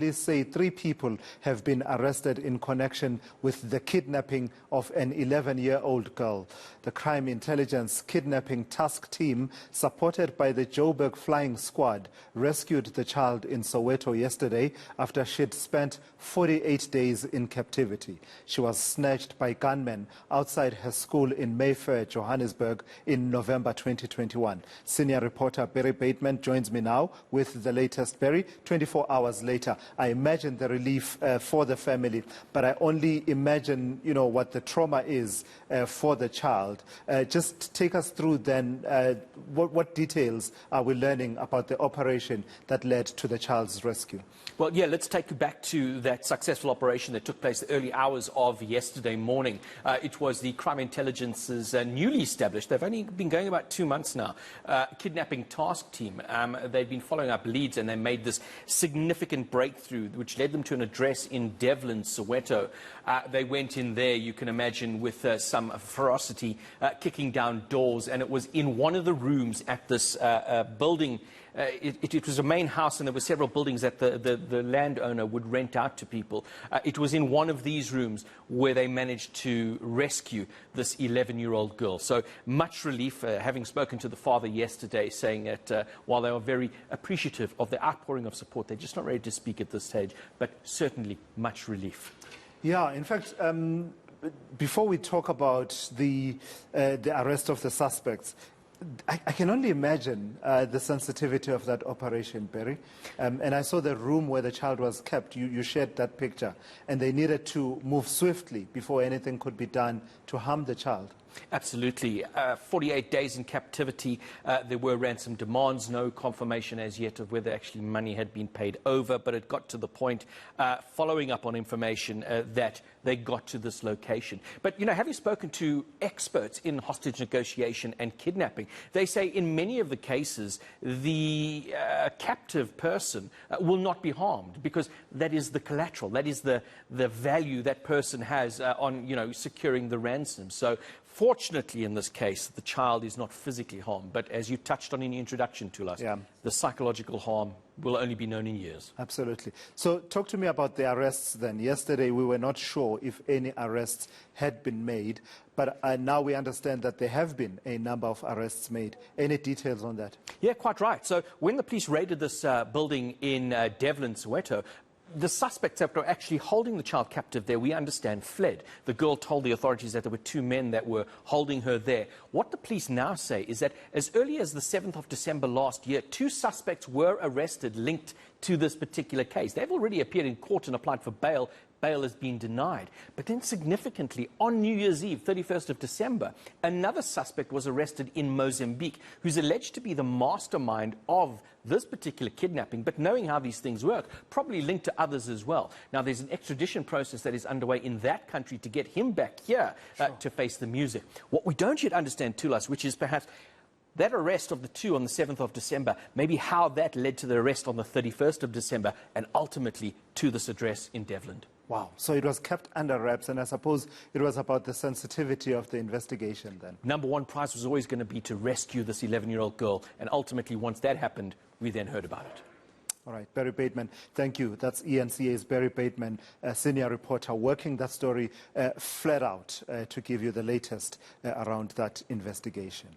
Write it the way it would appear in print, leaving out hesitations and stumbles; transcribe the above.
Police say 3 people have been arrested in connection with the kidnapping of an 11-year-old girl. The Crime Intelligence Kidnapping Task Team, supported by the Joburg Flying Squad, rescued the child in Soweto yesterday after she'd spent 48 days in captivity. She was snatched by gunmen outside her school in Mayfair, Johannesburg in November 2021. Senior reporter Barry Bateman joins me now with the latest. Barry, 24 hours later. I imagine the relief for the family, but I only imagine, what the trauma is for the child. Just take us through then, what details are we learning about the operation that led to the child's rescue? Well, yeah, let's take you back to that successful operation that took place the early hours of yesterday morning. It was the Crime Intelligence's newly established, they've only been going about 2 months now, kidnapping task team. They've been following up leads and they made this significant breakthrough which led them to an address in Devlin, Soweto. They went in there, you can imagine, with some ferocity, kicking down doors, and it was in one of the rooms at this building. It was a main house and there were several buildings that the landowner would rent out to people. It was in one of these rooms where they managed to rescue this 11-year-old girl. So much relief, having spoken to the father yesterday, saying that while they are very appreciative of the outpouring of support, they're just not ready to speak at this stage, but certainly much relief. Yeah, in fact, before we talk about the arrest of the suspects, I can only imagine the sensitivity of that operation, Barry. And I saw the room where the child was kept. You shared that picture. And they needed to move swiftly before anything could be done to harm the child. Absolutely. 48 days in captivity. There were ransom demands, no confirmation as yet of whether actually money had been paid over, but it got to the point, following up on information, that they got to this location. But, having spoken to experts in hostage negotiation and kidnapping, they say in many of the cases, the captive person will not be harmed because that is the collateral, that is the value that person has on, securing the ransom. So fortunately, in this case, the child is not physically harmed. But as you touched on in the introduction to us, the psychological harm will only be known in years. Absolutely. So talk to me about the arrests then. Yesterday, we were not sure if any arrests had been made, but now we understand that there have been a number of arrests made. Any details on that? Yeah, quite right. So when the police raided this building in Devlin, Soweto, the suspects that were actually holding the child captive there, we understand, fled. The girl told the authorities that there were 2 men that were holding her there. What the police now say is that as early as the 7th of December last year, 2 suspects were arrested linked to this particular case. They've already appeared in court and applied for bail. Bail has been denied. But then significantly, on New Year's Eve, 31st of December, another suspect was arrested in Mozambique, who's alleged to be the mastermind of this particular kidnapping, but knowing how these things work, probably linked to others as well. Now, there's an extradition process that is underway in that country to get him back here to face the music. What we don't yet understand, Thulas, which is perhaps that arrest of the 2 on the 7th of December, maybe how that led to the arrest on the 31st of December and ultimately to this address in Devlin. Wow. So it was kept under wraps, and I suppose it was about the sensitivity of the investigation then. Number one prize was always going to be to rescue this 11-year-old girl, and ultimately, once that happened, we then heard about it. All right, Barry Bateman, thank you. That's eNCA's Barry Bateman, a senior reporter, working that story flat out to give you the latest around that investigation.